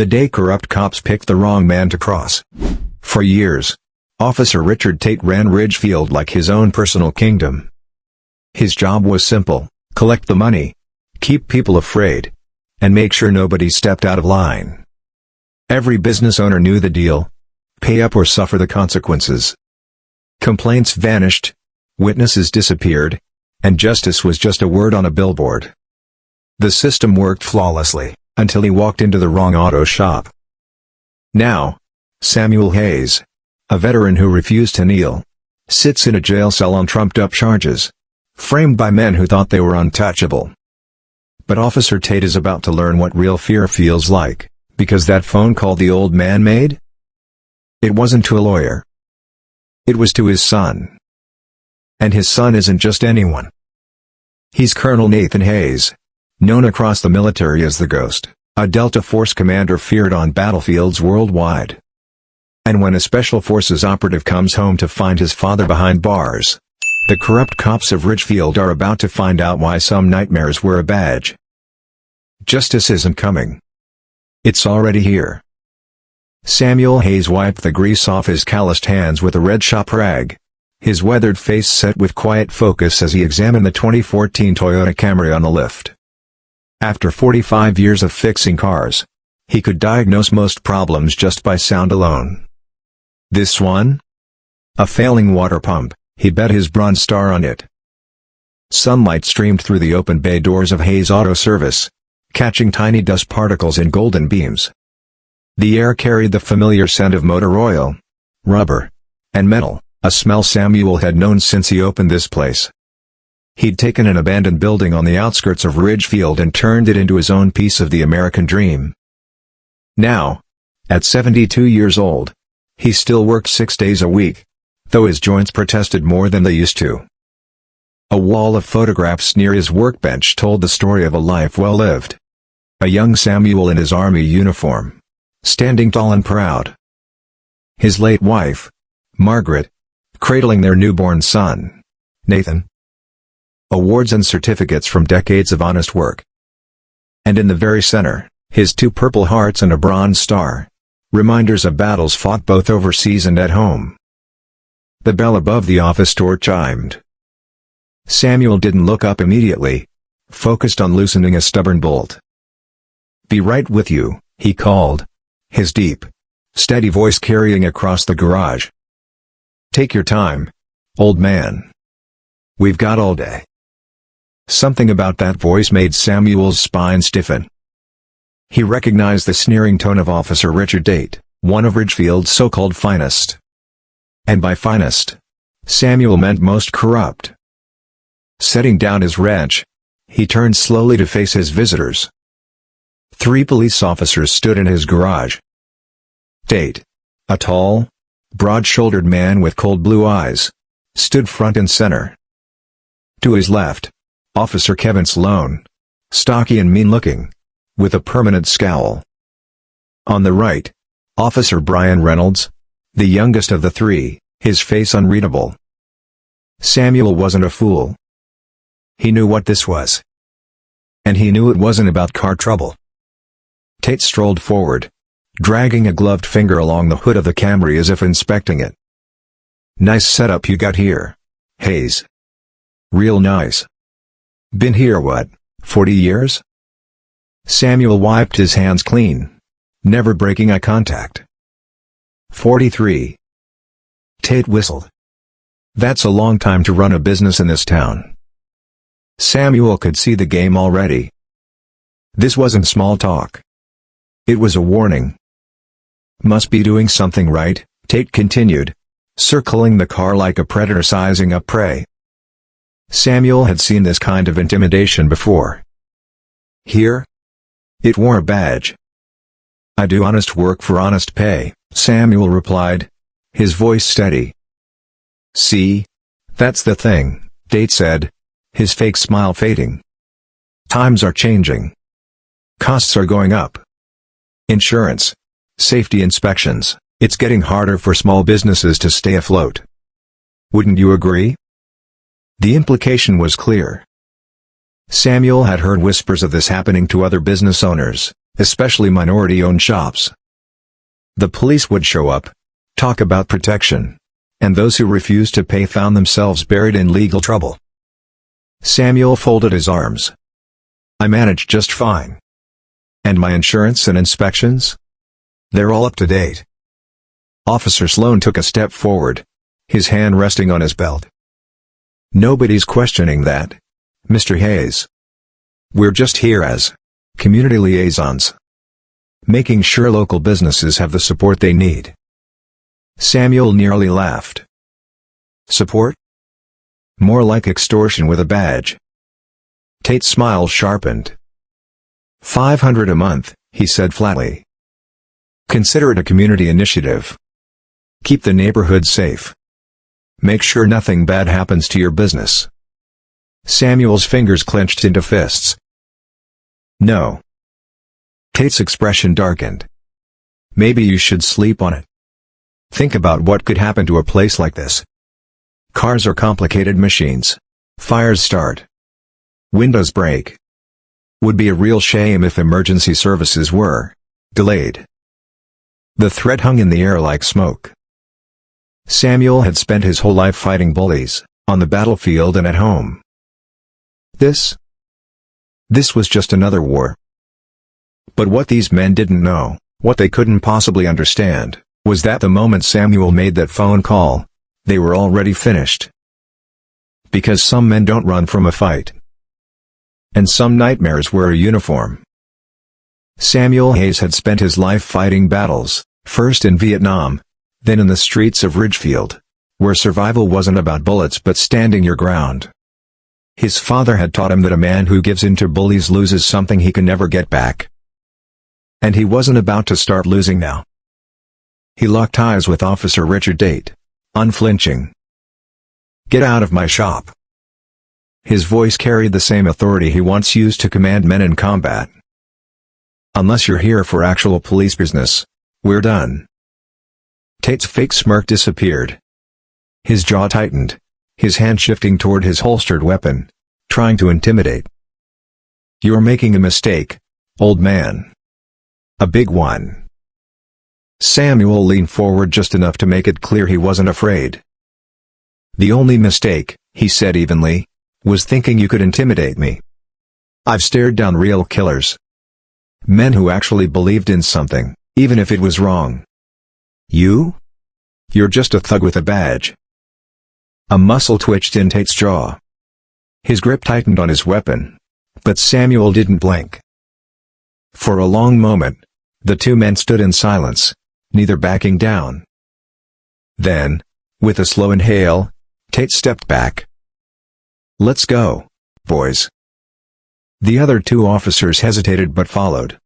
the day corrupt cops picked the wrong man to cross. For years, Officer Richard Tate ran Ridgefield like his own personal kingdom. His job was simple: collect the money, keep people afraid, and make sure nobody stepped out of line. Every business owner knew the deal: pay up or suffer the consequences. Complaints vanished, witnesses disappeared, and justice was just a word on a billboard. The system worked flawlessly, until he walked into the wrong auto shop. Now, Samuel Hayes, a veteran who refused to kneel, sits in a jail cell on trumped-up charges, framed by men who thought they were untouchable. But Officer Tate is about to learn what real fear feels like, because that phone call the old man made? It wasn't to a lawyer. It was to his son. And his son isn't just anyone. He's Colonel Nathan Hayes, known across the military as the Ghost, a Delta Force commander feared on battlefields worldwide. And when a Special Forces operative comes home to find his father behind bars, the corrupt cops of Ridgefield are about to find out why some nightmares wear a badge. Justice isn't coming. It's already here. Samuel Hayes wiped the grease off his calloused hands with a red shop rag, his weathered face set with quiet focus as he examined the 2014 Toyota Camry on the lift. After 45 years of fixing cars, he could diagnose most problems just by sound alone. This one? A failing water pump, he bet his Bronze Star on it. Sunlight streamed through the open bay doors of Hayes Auto Service, catching tiny dust particles in golden beams. The air carried the familiar scent of motor oil, rubber, and metal, a smell Samuel had known since he opened this place. He'd taken an abandoned building on the outskirts of Ridgefield and turned it into his own piece of the American dream. Now, at 72 years old, he still worked 6 days a week, though his joints protested more than they used to. A wall of photographs near his workbench told the story of a life well lived. A young Samuel in his army uniform, standing tall and proud. His late wife, Margaret, cradling their newborn son, Nathan. Awards and certificates from decades of honest work. And in the very center, his 2 Purple Hearts and a Bronze Star, reminders of battles fought both overseas and at home. The bell above the office door chimed. Samuel didn't look up immediately, focused on loosening a stubborn bolt. "Be right with you," he called, his deep, steady voice carrying across the garage. "Take your time, old man. We've got all day." Something about that voice made Samuel's spine stiffen. He recognized the sneering tone of Officer Richard Tate, one of Ridgefield's so-called finest. And by finest, Samuel meant most corrupt. Setting down his wrench, he turned slowly to face his visitors. 3 police officers stood in his garage. Tate, a tall, broad-shouldered man with cold blue eyes, stood front and center. To his left, Officer Kevin Sloan, stocky and mean-looking, with a permanent scowl. On the right, Officer Brian Reynolds, the youngest of the 3, his face unreadable. Samuel wasn't a fool. He knew what this was. And he knew it wasn't about car trouble. Tate strolled forward, dragging a gloved finger along the hood of the Camry as if inspecting it. "Nice setup you got here, Hayes. Real nice. Been here what, 40 years?" Samuel wiped his hands clean, never breaking eye contact. 43. Tate whistled. "That's a long time to run a business in this town." Samuel could see the game already. This wasn't small talk. It was a warning. "Must be doing something right," Tate continued, circling the car like a predator sizing up prey. Samuel had seen this kind of intimidation before. Here? It wore a badge. "I do honest work for honest pay," Samuel replied, his voice steady. "See? That's the thing," Tate said, his fake smile fading. "Times are changing. Costs are going up. Insurance, safety inspections, it's getting harder for small businesses to stay afloat. Wouldn't you agree?" The implication was clear. Samuel had heard whispers of this happening to other business owners, especially minority-owned shops. The police would show up, talk about protection, and those who refused to pay found themselves buried in legal trouble. Samuel folded his arms. I manage just fine. And my insurance and inspections? They're all up to date. Officer Sloan took a step forward, his hand resting on his belt. Nobody's questioning that, Mr. Hayes. We're just here as community liaisons, making sure local businesses have the support they need. Samuel nearly laughed. Support? More like extortion with a badge. Tate's smile sharpened. $500 a month, he said flatly. Consider it a community initiative. Keep the neighborhood safe. Make sure nothing bad happens to your business. Samuel's fingers clenched into fists. No. Tate's expression darkened. Maybe you should sleep on it. Think about what could happen to a place like this. Cars are complicated machines. Fires start. Windows break. Would be a real shame if emergency services were delayed. The threat hung in the air like smoke. Samuel had spent his whole life fighting bullies, on the battlefield and at home. This was just another war. But what these men didn't know, what they couldn't possibly understand, was that the moment Samuel made that phone call, they were already finished. Because some men don't run from a fight. And some nightmares wear a uniform. Samuel Hayes had spent his life fighting battles, first in Vietnam, then in the streets of Ridgefield, where survival wasn't about bullets but standing your ground. His father had taught him that a man who gives in to bullies loses something he can never get back. And he wasn't about to start losing now. He locked eyes with Officer Richard Tate, unflinching. Get out of my shop. His voice carried the same authority he once used to command men in combat. Unless you're here for actual police business, we're done. Tate's fake smirk disappeared. His jaw tightened, his hand shifting toward his holstered weapon, trying to intimidate. You're making a mistake, old man. A big one. Samuel leaned forward just enough to make it clear he wasn't afraid. The only mistake, he said evenly, was thinking you could intimidate me. I've stared down real killers. Men who actually believed in something, even if it was wrong. You? You're just a thug with a badge. A muscle twitched in Tate's jaw. His grip tightened on his weapon, but Samuel didn't blink. For a long moment, the two men stood in silence, neither backing down. Then, with a slow inhale, Tate stepped back. Let's go, boys. The other two officers hesitated but followed.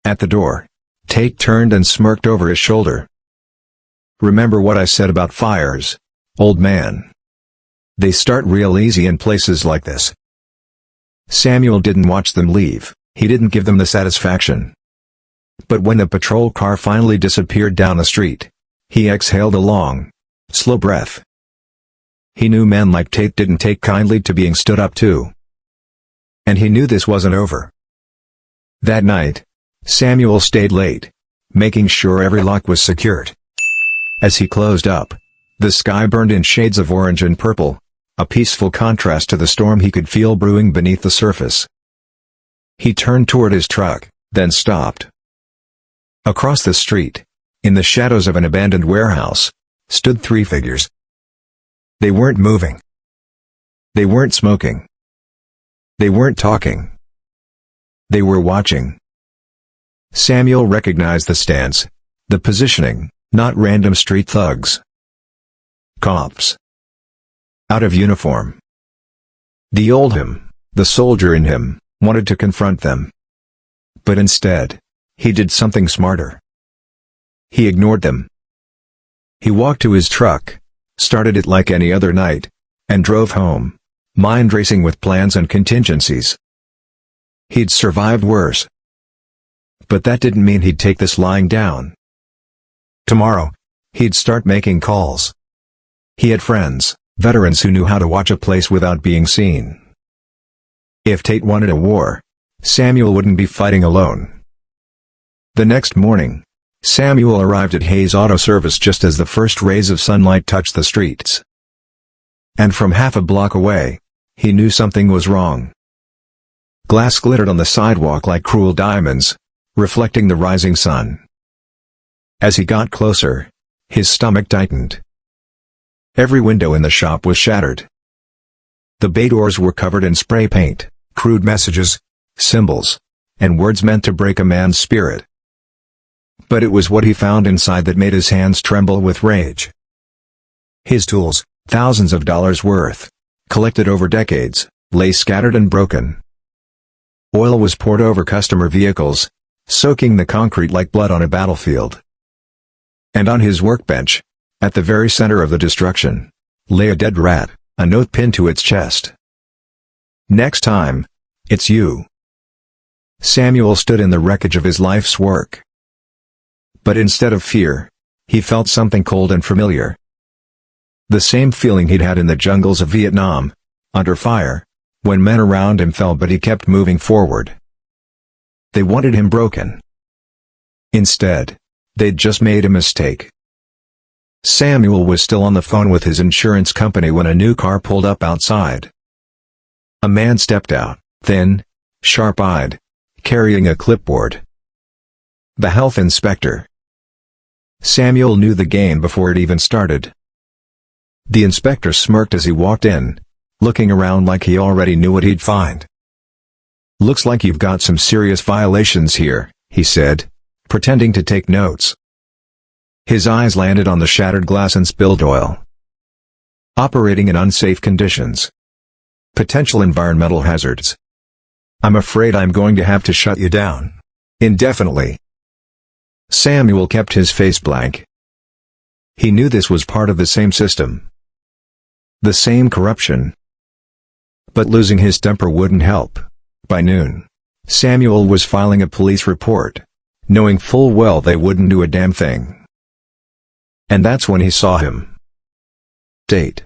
At the door, Tate turned and smirked over his shoulder. Remember what I said about fires, old man. They start real easy in places like this. Samuel didn't watch them leave, he didn't give them the satisfaction. But when the patrol car finally disappeared down the street, he exhaled a long, slow breath. He knew men like Tate didn't take kindly to being stood up to. And he knew this wasn't over. That night, Samuel stayed late, making sure every lock was secured. As he closed up, the sky burned in shades of orange and purple, a peaceful contrast to the storm he could feel brewing beneath the surface. He turned toward his truck, then stopped. Across the street, in the shadows of an abandoned warehouse, stood three figures. They weren't moving. They weren't smoking. They weren't talking. They were watching. Samuel recognized the stance, the positioning, not random street thugs. Cops. Out of uniform. The old him, the soldier in him, wanted to confront them. But instead, he did something smarter. He ignored them. He walked to his truck, started it like any other night, and drove home, mind racing with plans and contingencies. He'd survived worse. But that didn't mean he'd take this lying down. Tomorrow, he'd start making calls. He had friends, veterans who knew how to watch a place without being seen. If Tate wanted a war, Samuel wouldn't be fighting alone. The next morning, Samuel arrived at Hayes Auto Service just as the first rays of sunlight touched the streets. And from half a block away, he knew something was wrong. Glass glittered on the sidewalk like cruel diamonds, reflecting the rising sun. As he got closer, his stomach tightened. Every window in the shop was shattered. The bay doors were covered in spray paint, crude messages, symbols, and words meant to break a man's spirit. But it was what he found inside that made his hands tremble with rage. His tools, thousands of dollars worth, collected over decades, lay scattered and broken. Oil was poured over customer vehicles, soaking the concrete like blood on a battlefield. And on his workbench, at the very center of the destruction, lay a dead rat, a note pinned to its chest. "Next time, it's you." Samuel stood in the wreckage of his life's work. But instead of fear, he felt something cold and familiar. The same feeling he'd had in the jungles of Vietnam, under fire, when men around him fell but he kept moving forward. They wanted him broken. Instead, they'd just made a mistake. Samuel was still on the phone with his insurance company when a new car pulled up outside. A man stepped out, thin, sharp-eyed, carrying a clipboard. The health inspector. Samuel knew the game before it even started. The inspector smirked as he walked in, looking around like he already knew what he'd find. "Looks like you've got some serious violations here," he said, pretending to take notes. His eyes landed on the shattered glass and spilled oil. "Operating in unsafe conditions. Potential environmental hazards. I'm afraid I'm going to have to shut you down. Indefinitely." Samuel kept his face blank. He knew this was part of the same system. The same corruption. But losing his temper wouldn't help. By noon, Samuel was filing a police report, knowing full well they wouldn't do a damn thing. And that's when he saw him. Tate.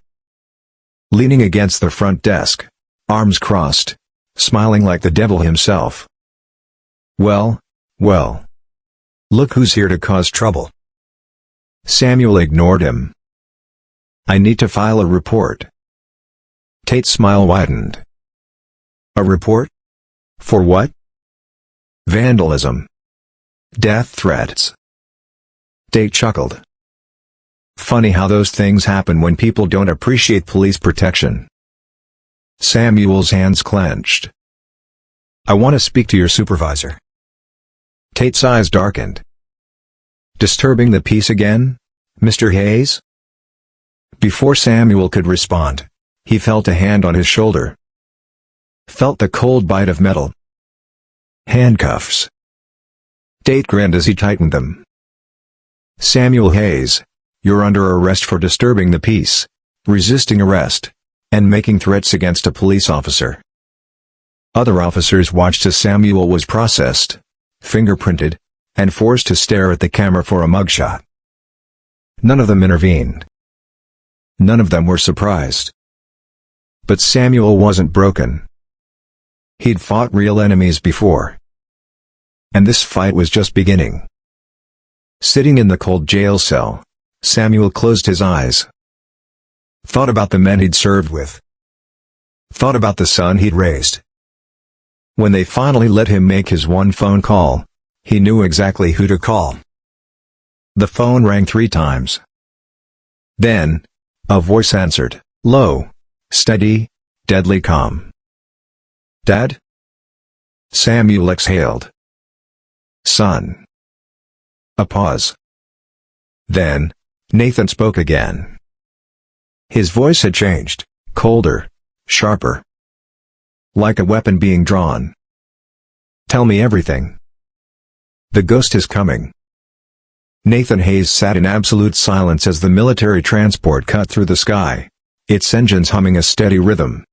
Leaning against the front desk, arms crossed, smiling like the devil himself. "Well, well. Look who's here to cause trouble." Samuel ignored him. "I need to file a report." Tate's smile widened. "A report? For what?" "Vandalism. Death threats." Tate chuckled. "Funny how those things happen when people don't appreciate police protection." Samuel's hands clenched. "I want to speak to your supervisor." Tate's eyes darkened. "Disturbing the peace again, Mr. Hayes?" Before Samuel could respond, he felt a hand on his shoulder. Felt the cold bite of metal. Handcuffs. Tate grinned as he tightened them. "Samuel Hayes, you're under arrest for disturbing the peace, resisting arrest, and making threats against a police officer." Other officers watched as Samuel was processed, fingerprinted, and forced to stare at the camera for a mugshot. None of them intervened. None of them were surprised. But Samuel wasn't broken. He'd fought real enemies before. And this fight was just beginning. Sitting in the cold jail cell, Samuel closed his eyes. Thought about the men he'd served with. Thought about the son he'd raised. When they finally let him make his one phone call, he knew exactly who to call. The phone rang 3 times. Then, a voice answered, low, steady, deadly calm. "Dad?" Samuel exhaled. "Son." A pause. Then, Nathan spoke again. His voice had changed, colder, sharper. Like a weapon being drawn. "Tell me everything. The ghost is coming." Nathan Hayes sat in absolute silence as the military transport cut through the sky, its engines humming a steady rhythm.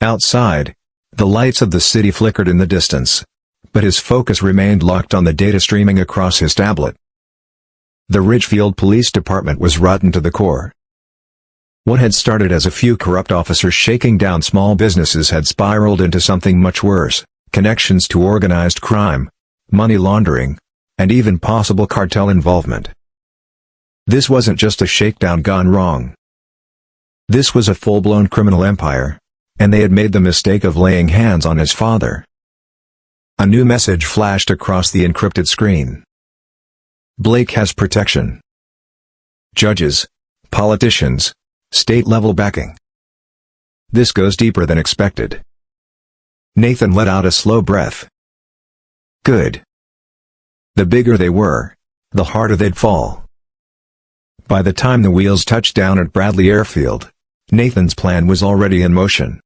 Outside, the lights of the city flickered in the distance, but his focus remained locked on the data streaming across his tablet. The Ridgefield Police Department was rotten to the core. What had started as a few corrupt officers shaking down small businesses had spiraled into something much worse, connections to organized crime, money laundering, and even possible cartel involvement. This wasn't just a shakedown gone wrong. This was a full-blown criminal empire, and they had made the mistake of laying hands on his father. A new message flashed across the encrypted screen. Blake has protection. Judges, politicians, state-level backing. This goes deeper than expected. Nathan let out a slow breath. Good. The bigger they were, the harder they'd fall. By the time the wheels touched down at Bradley Airfield, Nathan's plan was already in motion.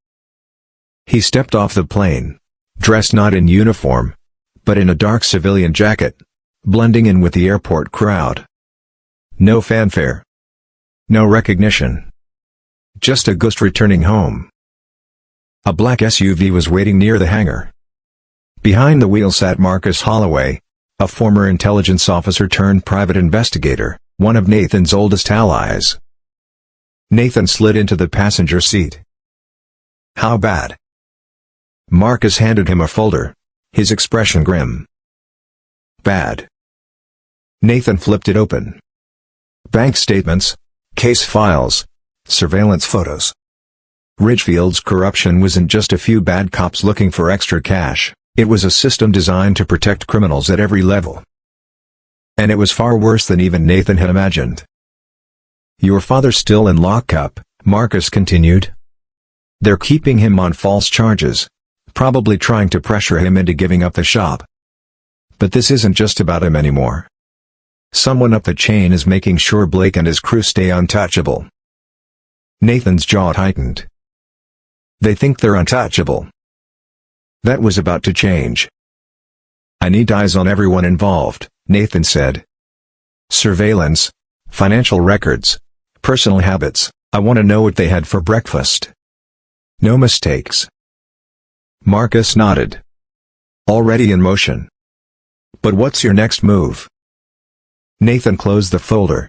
He stepped off the plane, dressed not in uniform, but in a dark civilian jacket, blending in with the airport crowd. No fanfare. No recognition. Just a ghost returning home. A black SUV was waiting near the hangar. Behind the wheel sat Marcus Holloway, a former intelligence officer turned private investigator, one of Nathan's oldest allies. Nathan slid into the passenger seat. How bad? Marcus handed him a folder, his expression grim. Bad. Nathan flipped it open. Bank statements, case files, surveillance photos. Ridgefield's corruption wasn't just a few bad cops looking for extra cash, it was a system designed to protect criminals at every level. And it was far worse than even Nathan had imagined. Your father's still in lockup, Marcus continued. They're keeping him on false charges, probably trying to pressure him into giving up the shop. But this isn't just about him anymore. Someone up the chain is making sure Blake and his crew stay untouchable. Nathan's jaw tightened. They think they're untouchable. That was about to change. I need eyes on everyone involved, Nathan said. Surveillance, financial records, personal habits, I want to know what they had for breakfast. No mistakes. Marcus nodded. Already in motion. But what's your next move? Nathan closed the folder.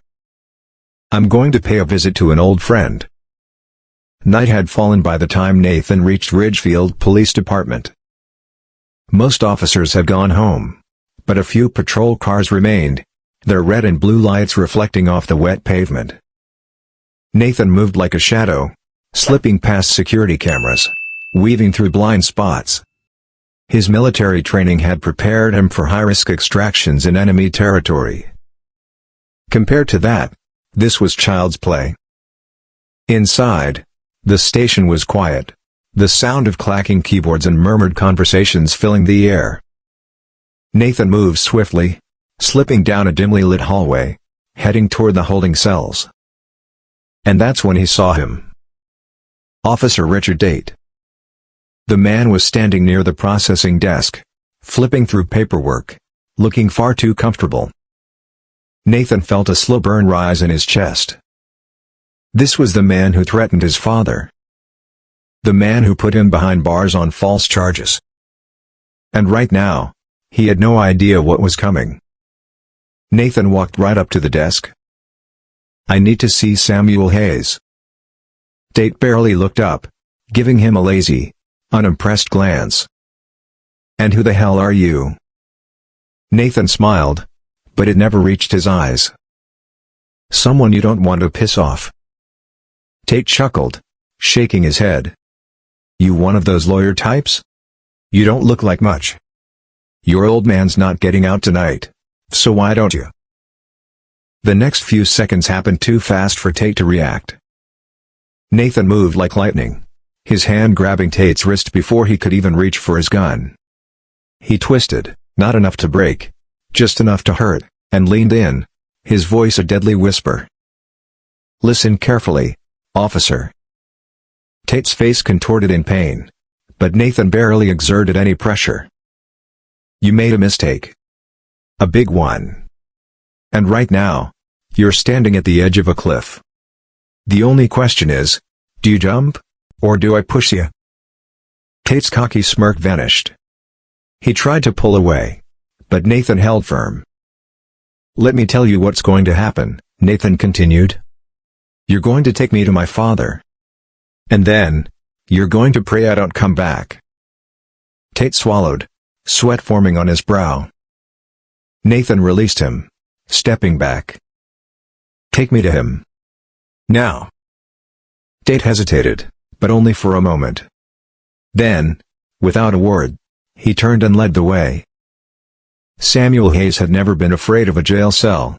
I'm going to pay a visit to an old friend. Night had fallen by the time Nathan reached Ridgefield Police Department. Most officers had gone home, but a few patrol cars remained, their red and blue lights reflecting off the wet pavement. Nathan moved like a shadow, slipping past security cameras, weaving through blind spots. His military training had prepared him for high-risk extractions in enemy territory. Compared to that, this was child's play. Inside, the station was quiet, the sound of clacking keyboards and murmured conversations filling the air. Nathan moved swiftly, slipping down a dimly lit hallway, heading toward the holding cells. And that's when he saw him. Officer Richard Tate. The man was standing near the processing desk, flipping through paperwork, looking far too comfortable. Nathan felt a slow burn rise in his chest. This was the man who threatened his father. The man who put him behind bars on false charges. And right now, he had no idea what was coming. Nathan walked right up to the desk. I need to see Samuel Hayes. Tate barely looked up, giving him a lazy, unimpressed glance. And who the hell are you? Nathan smiled, but it never reached his eyes. Someone you don't want to piss off. Tate chuckled, shaking his head. You one of those lawyer types? You don't look like much. Your old man's not getting out tonight, so why don't you? The next few seconds happened too fast for Tate to react. Nathan moved like lightning, his hand grabbing Tate's wrist before he could even reach for his gun. He twisted, not enough to break, just enough to hurt, and leaned in, his voice a deadly whisper. Listen carefully, officer. Tate's face contorted in pain, but Nathan barely exerted any pressure. You made a mistake. A big one. And right now, you're standing at the edge of a cliff. The only question is, do you jump, or do I push you? Tate's cocky smirk vanished. He tried to pull away, but Nathan held firm. Let me tell you what's going to happen, Nathan continued. You're going to take me to my father. And then, you're going to pray I don't come back. Tate swallowed, sweat forming on his brow. Nathan released him, stepping back. "Take me to him. Now." Tate hesitated, but only for a moment. Then, without a word, he turned and led the way. Samuel Hayes had never been afraid of a jail cell.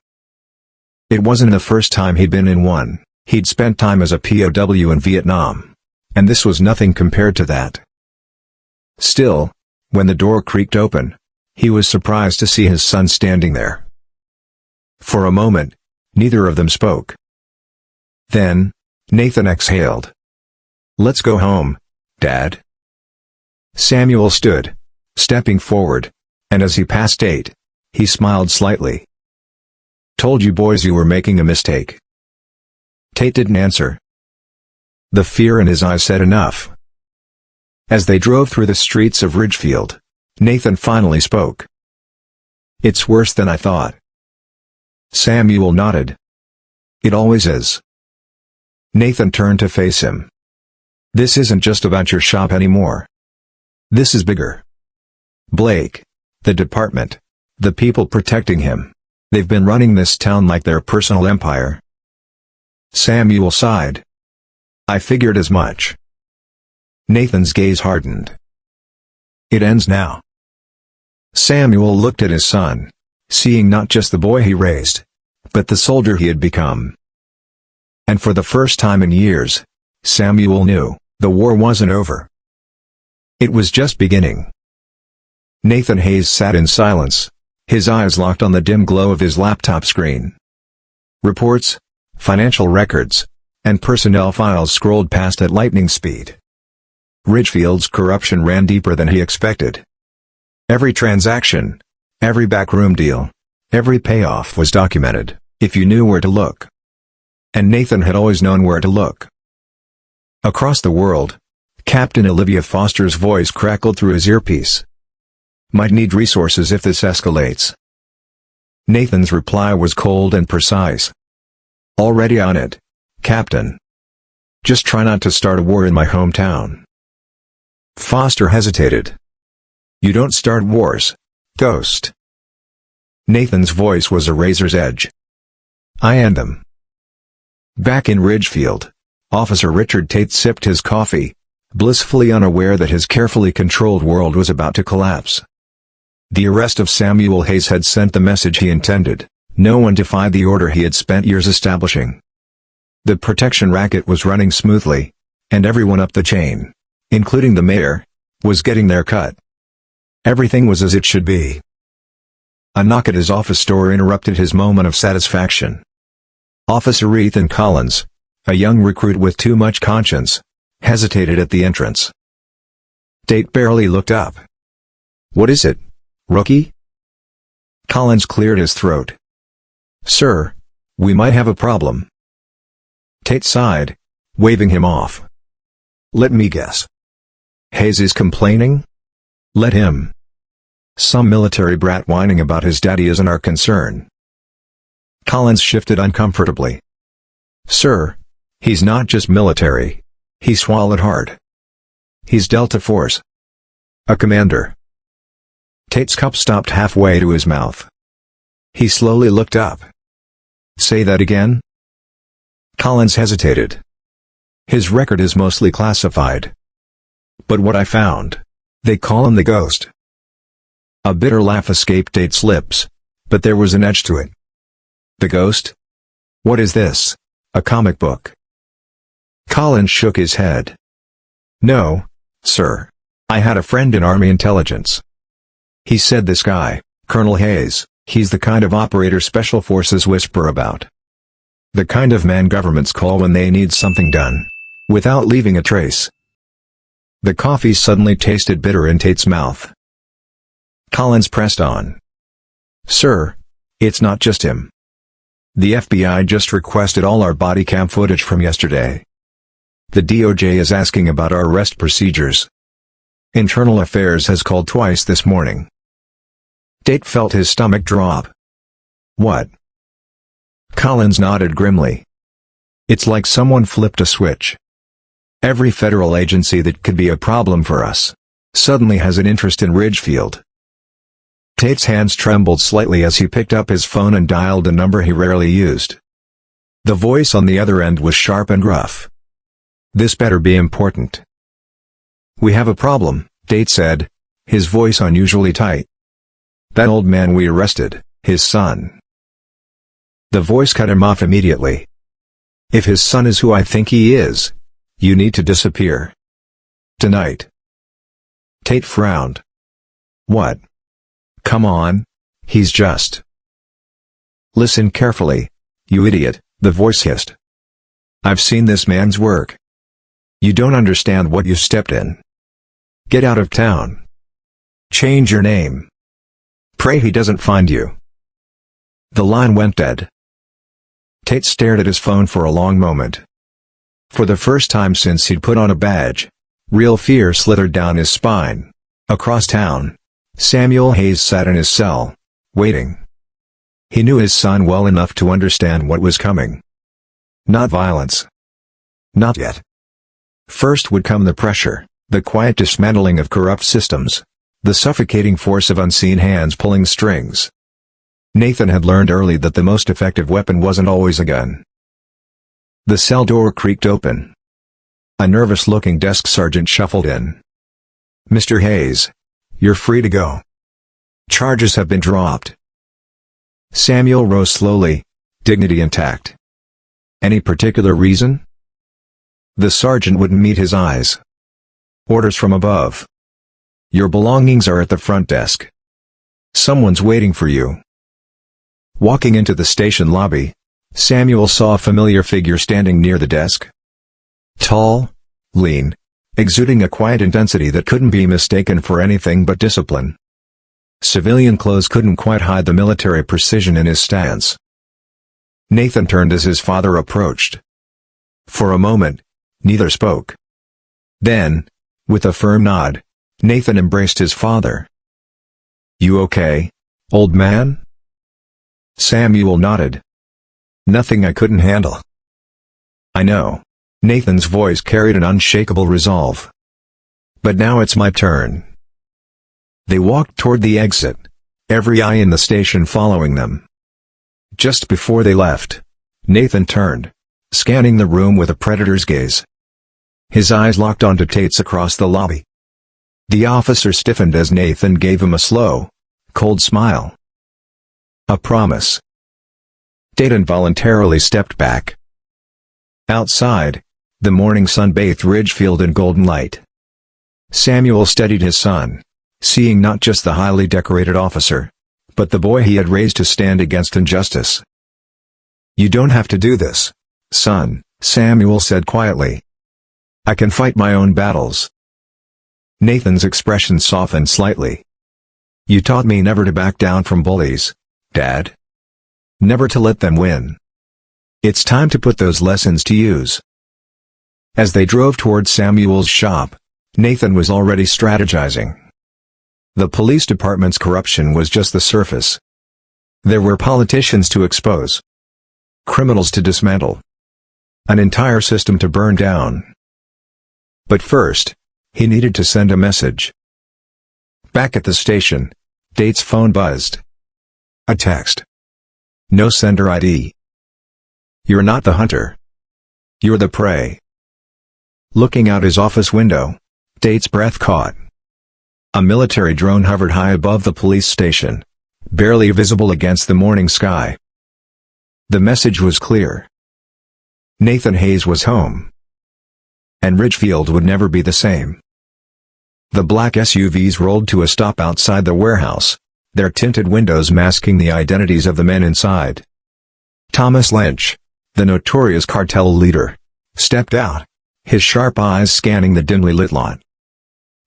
It wasn't the first time he'd been in one. He'd spent time as a POW in Vietnam, and this was nothing compared to that. Still, when the door creaked open, he was surprised to see his son standing there. For a moment, neither of them spoke. Then, Nathan exhaled. "Let's go home, Dad." Samuel stood, stepping forward, and as he passed Tate, he smiled slightly. "Told you boys you were making a mistake." Tate didn't answer. The fear in his eyes said enough. As they drove through the streets of Ridgefield, Nathan finally spoke. "It's worse than I thought." Samuel nodded. "It always is." Nathan turned to face him. "This isn't just about your shop anymore. This is bigger. Blake, the department, the people protecting him, they've been running this town like their personal empire." Samuel sighed. "I figured as much." Nathan's gaze hardened. "It ends now." Samuel looked at his son, seeing not just the boy he raised, but the soldier he had become. And for the first time in years, Samuel knew, the war wasn't over. It was just beginning. Nathan Hayes sat in silence, his eyes locked on the dim glow of his laptop screen. Reports, financial records, and personnel files scrolled past at lightning speed. Ridgefield's corruption ran deeper than he expected. Every transaction, every backroom deal, every payoff was documented, if you knew where to look. And Nathan had always known where to look. Across the world, Captain Olivia Foster's voice crackled through his earpiece. "Might need resources if this escalates." Nathan's reply was cold and precise. "Already on it, Captain. Just try not to start a war in my hometown." Foster hesitated. "You don't start wars, Ghost." Nathan's voice was a razor's edge. "I end them." Back in Ridgefield, Officer Richard Tate sipped his coffee, blissfully unaware that his carefully controlled world was about to collapse. The arrest of Samuel Hayes had sent the message he intended: no one defied the order he had spent years establishing. The protection racket was running smoothly, and everyone up the chain, including the mayor, was getting their cut. Everything was as it should be. A knock at his office door interrupted his moment of satisfaction. Officer Ethan Collins, a young recruit with too much conscience, hesitated at the entrance. Tate barely looked up. "What is it, rookie?" Collins cleared his throat. "Sir, we might have a problem." Tate sighed, waving him off. "Let me guess. Hayes is complaining?" "Let him. Some military brat whining about his daddy isn't our concern." Collins shifted uncomfortably. "Sir, he's not just military. He swallowed hard. He's Delta Force. A commander." Tate's cup stopped halfway to his mouth. He slowly looked up. "Say that again?" Collins hesitated. "His record is mostly classified. But what I found, they call him the Ghost." A bitter laugh escaped Tate's lips, but there was an edge to it. "The Ghost? What is this, a comic book?" Collins shook his head. "No, sir. I had a friend in Army intelligence. He said this guy, Colonel Hayes, he's the kind of operator Special Forces whisper about. The kind of man governments call when they need something done, without leaving a trace." The coffee suddenly tasted bitter in Tate's mouth. Collins pressed on. "Sir, it's not just him. The FBI just requested all our body cam footage from yesterday. The DOJ is asking about our arrest procedures. Internal Affairs has called twice this morning." Tate felt his stomach drop. "What?" Collins nodded grimly. "It's like someone flipped a switch. Every federal agency that could be a problem for us, suddenly has an interest in Ridgefield. Tate's hands trembled slightly as he picked up his phone and dialed a number he rarely used. The voice on the other end was sharp and gruff. "This better be important." "We have a problem," Tate said, his voice unusually tight. "That old man we arrested, his son." The voice cut him off immediately. "If his son is who I think he is, you need to disappear. Tonight." Tate frowned. "What? Come on, he's just—" "Listen carefully, you idiot," the voice hissed. "I've seen this man's work. You don't understand what you stepped in. Get out of town. Change your name. Pray he doesn't find you." The line went dead. Tate stared at his phone for a long moment. For the first time since he'd put on a badge, real fear slithered down his spine. Across town, Samuel Hayes sat in his cell, waiting. He knew his son well enough to understand what was coming. Not violence. Not yet. First would come the pressure, the quiet dismantling of corrupt systems, the suffocating force of unseen hands pulling strings. Nathan had learned early that the most effective weapon wasn't always a gun. The cell door creaked open. A nervous-looking desk sergeant shuffled in. "Mr. Hayes, you're free to go. Charges have been dropped." Samuel rose slowly, dignity intact. "Any particular reason?" The sergeant wouldn't meet his eyes. "Orders from above. Your belongings are at the front desk. Someone's waiting for you." Walking into the station lobby, Samuel saw a familiar figure standing near the desk. Tall, lean, exuding a quiet intensity that couldn't be mistaken for anything but discipline. Civilian clothes couldn't quite hide the military precision in his stance. Nathan turned as his father approached. For a moment, neither spoke. Then, with a firm nod, Nathan embraced his father. "You okay, old man?" Samuel nodded. "Nothing I couldn't handle." "I know." Nathan's voice carried an unshakable resolve. "But now it's my turn." They walked toward the exit, every eye in the station following them. Just before they left, Nathan turned, scanning the room with a predator's gaze. His eyes locked onto Tate's across the lobby. The officer stiffened as Nathan gave him a slow, cold smile. "A promise." Tate involuntarily stepped back. Outside, the morning sun bathed Ridgefield in golden light. Samuel steadied his son, seeing not just the highly decorated officer, but the boy he had raised to stand against injustice. "You don't have to do this, son," Samuel said quietly. "I can fight my own battles." Nathan's expression softened slightly. "You taught me never to back down from bullies, Dad. Never to let them win. It's time to put those lessons to use." As they drove toward Samuel's shop, Nathan was already strategizing. The police department's corruption was just the surface. There were politicians to expose, criminals to dismantle, an entire system to burn down. But first, he needed to send a message. Back at the station, Tate's phone buzzed. A text. No sender ID. "You're not the hunter. You're the prey." Looking out his office window, Tate's breath caught. A military drone hovered high above the police station, barely visible against the morning sky. The message was clear. Nathan Hayes was home. And Ridgefield would never be the same. The black SUVs rolled to a stop outside the warehouse, their tinted windows masking the identities of the men inside. Thomas Lynch, the notorious cartel leader, stepped out, his sharp eyes scanning the dimly lit lot.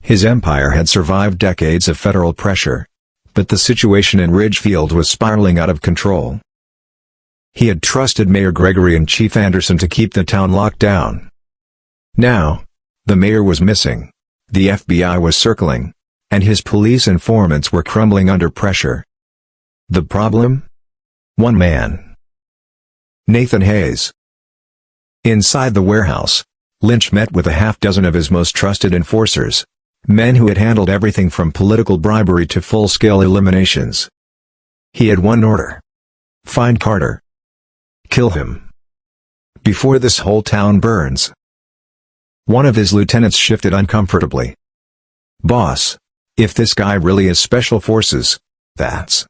His empire had survived decades of federal pressure, but the situation in Ridgefield was spiraling out of control. He had trusted Mayor Gregory and Chief Anderson to keep the town locked down. Now, the mayor was missing, the FBI was circling, and his police informants were crumbling under pressure. The problem? One man. Nathan Hayes. Inside the warehouse, Lynch met with a half-dozen of his most trusted enforcers, men who had handled everything from political bribery to full-scale eliminations. He had one order. Find Carter. Kill him. Before this whole town burns. One of his lieutenants shifted uncomfortably. Boss, if this guy really is Special Forces, that's...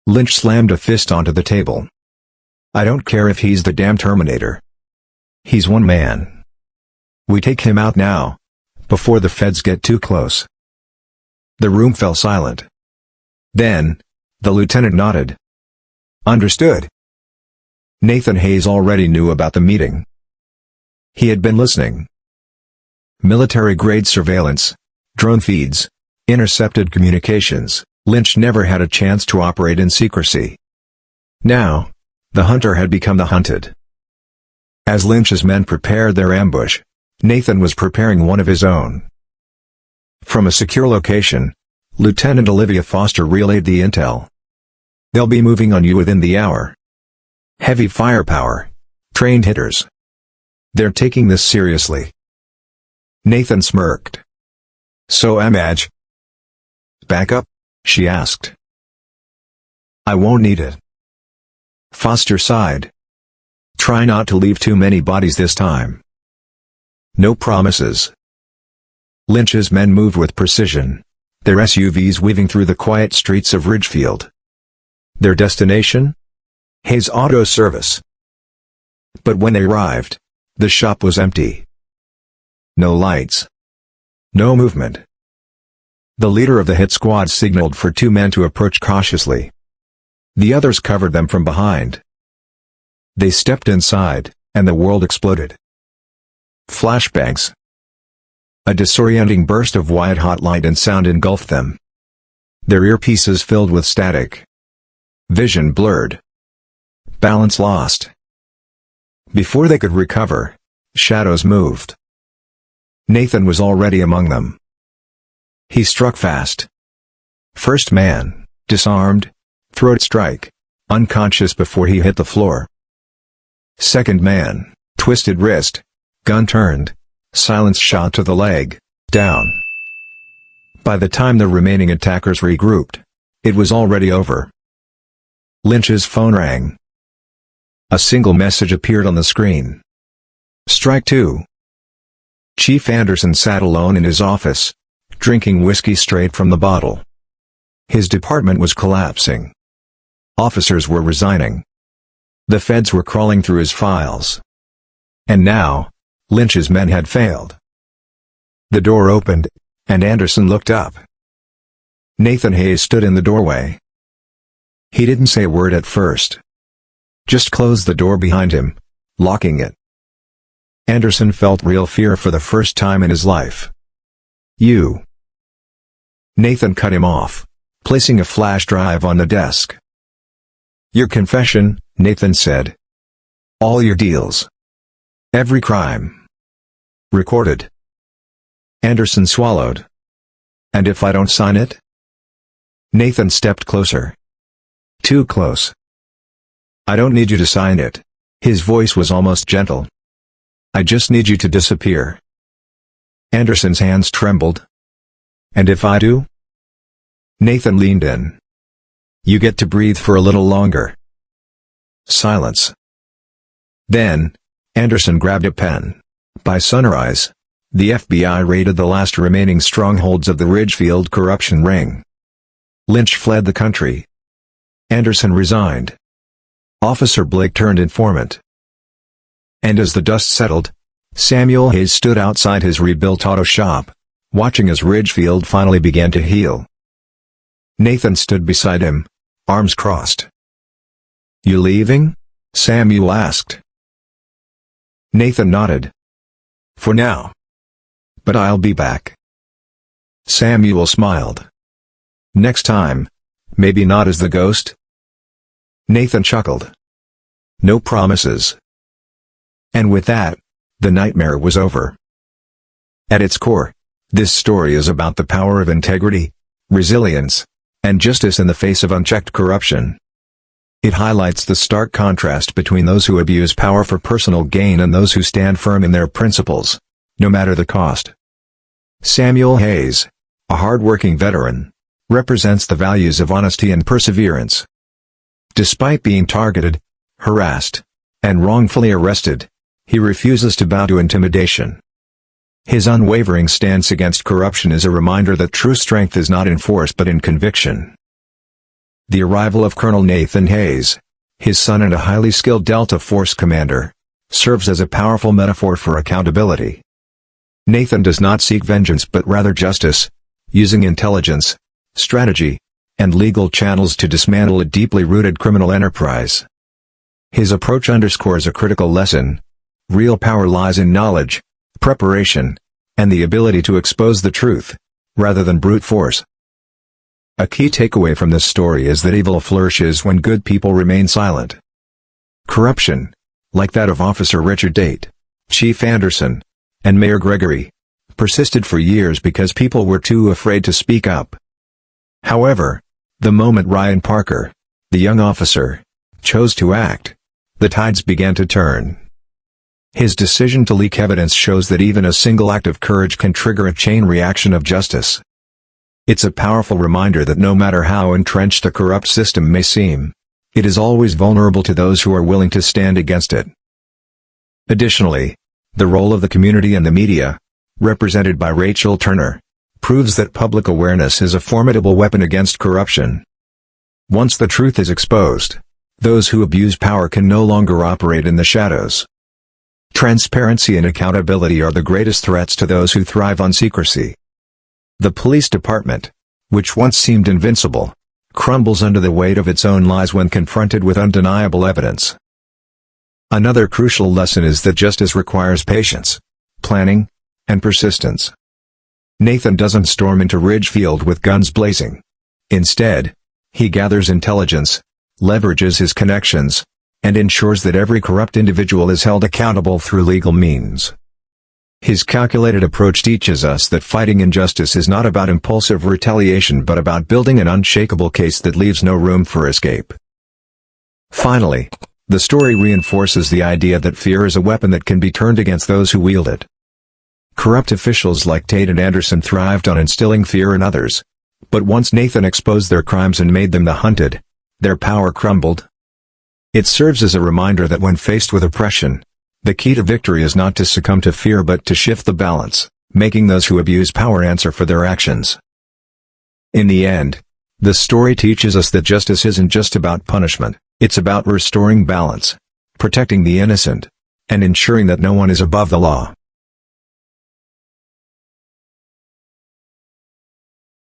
Lynch slammed a fist onto the table. I don't care if he's the damn Terminator. He's one man. We take him out now, before the feds get too close. The room fell silent. Then, the lieutenant nodded. Understood. Nathan Hayes already knew about the meeting. He had been listening. Military-grade surveillance, drone feeds, intercepted communications. Lynch never had a chance to operate in secrecy. Now, the hunter had become the hunted. As Lynch's men prepared their ambush, Nathan was preparing one of his own. From a secure location, Lieutenant Olivia Foster relayed the intel. They'll be moving on you within the hour. Heavy firepower, trained hitters. They're taking this seriously. Nathan smirked. So Amaj. Backup? She asked. I won't need it. Foster sighed. Try not to leave too many bodies this time. No promises. Lynch's men moved with precision, their SUVs weaving through the quiet streets of Ridgefield. Their destination? Hayes Auto Service. But when they arrived, the shop was empty. No lights. No movement. The leader of the hit squad signaled for two men to approach cautiously. The others covered them from behind. They stepped inside, and the world exploded. Flashbangs. A disorienting burst of white-hot light and sound engulfed them. Their earpieces filled with static. Vision blurred. Balance lost. Before they could recover, shadows moved. Nathan was already among them. He struck fast. First man, disarmed, throat strike, unconscious before he hit the floor. Second man, twisted wrist, gun turned, silenced shot to the leg, down. By the time the remaining attackers regrouped, it was already over. Lynch's phone rang. A single message appeared on the screen. Strike 2. Chief Anderson sat alone in his office, drinking whiskey straight from the bottle. His department was collapsing. Officers were resigning. The feds were crawling through his files. And now, Lynch's men had failed. The door opened, and Anderson looked up. Nathan Hayes stood in the doorway. He didn't say a word at first. Just closed the door behind him, locking it. Anderson felt real fear for the first time in his life. You. Nathan cut him off, placing a flash drive on the desk. Your confession, Nathan said. All your deals. Every crime. Recorded. Anderson swallowed. And if I don't sign it? Nathan stepped closer. Too close. I don't need you to sign it. His voice was almost gentle. I just need you to disappear. Anderson's hands trembled. And if I do? Nathan leaned in. You get to breathe for a little longer. Silence. Then, Anderson grabbed a pen. By sunrise, the FBI raided the last remaining strongholds of the Ridgefield corruption ring. Lynch fled the country. Anderson resigned. Officer Blake turned informant. And as the dust settled, Samuel Hayes stood outside his rebuilt auto shop, watching as Ridgefield finally began to heal. Nathan stood beside him, arms crossed. You leaving? Samuel asked. Nathan nodded. For now. But I'll be back. Samuel smiled. Next time, maybe not as the ghost? Nathan chuckled. No promises. And with that, the nightmare was over. At its core, this story is about the power of integrity, resilience, and justice in the face of unchecked corruption. It highlights the stark contrast between those who abuse power for personal gain and those who stand firm in their principles, no matter the cost. Samuel Hayes, a hard-working veteran, represents the values of honesty and perseverance. Despite being targeted, harassed, and wrongfully arrested, he refuses to bow to intimidation. His unwavering stance against corruption is a reminder that true strength is not in force but in conviction. The arrival of Colonel Nathan Hayes, his son and a highly skilled Delta Force commander, serves as a powerful metaphor for accountability. Nathan does not seek vengeance but rather justice, using intelligence, strategy, and legal channels to dismantle a deeply rooted criminal enterprise. His approach underscores a critical lesson: real power lies in knowledge, preparation, and the ability to expose the truth, rather than brute force. A key takeaway from this story is that evil flourishes when good people remain silent. Corruption, like that of Officer Richard Tate, Chief Anderson, and Mayor Gregory, persisted for years because people were too afraid to speak up. However, the moment Ryan Parker, the young officer, chose to act, the tides began to turn. His decision to leak evidence shows that even a single act of courage can trigger a chain reaction of justice. It's a powerful reminder that no matter how entrenched a corrupt system may seem, it is always vulnerable to those who are willing to stand against it. Additionally, the role of the community and the media, represented by Rachel Turner, proves that public awareness is a formidable weapon against corruption. Once the truth is exposed, those who abuse power can no longer operate in the shadows. Transparency and accountability are the greatest threats to those who thrive on secrecy. The police department, which once seemed invincible, crumbles under the weight of its own lies when confronted with undeniable evidence. Another crucial lesson is that justice requires patience, planning, and persistence. Nathan doesn't storm into Ridgefield with guns blazing. Instead, he gathers intelligence, leverages his connections, and ensures that every corrupt individual is held accountable through legal means. His calculated approach teaches us that fighting injustice is not about impulsive retaliation but about building an unshakable case that leaves no room for escape. Finally, the story reinforces the idea that fear is a weapon that can be turned against those who wield it. Corrupt officials like Tate and Anderson thrived on instilling fear in others, but once Nathan exposed their crimes and made them the hunted, their power crumbled. It serves as a reminder that when faced with oppression, the key to victory is not to succumb to fear but to shift the balance, making those who abuse power answer for their actions. In the end, the story teaches us that justice isn't just about punishment, it's about restoring balance, protecting the innocent, and ensuring that no one is above the law.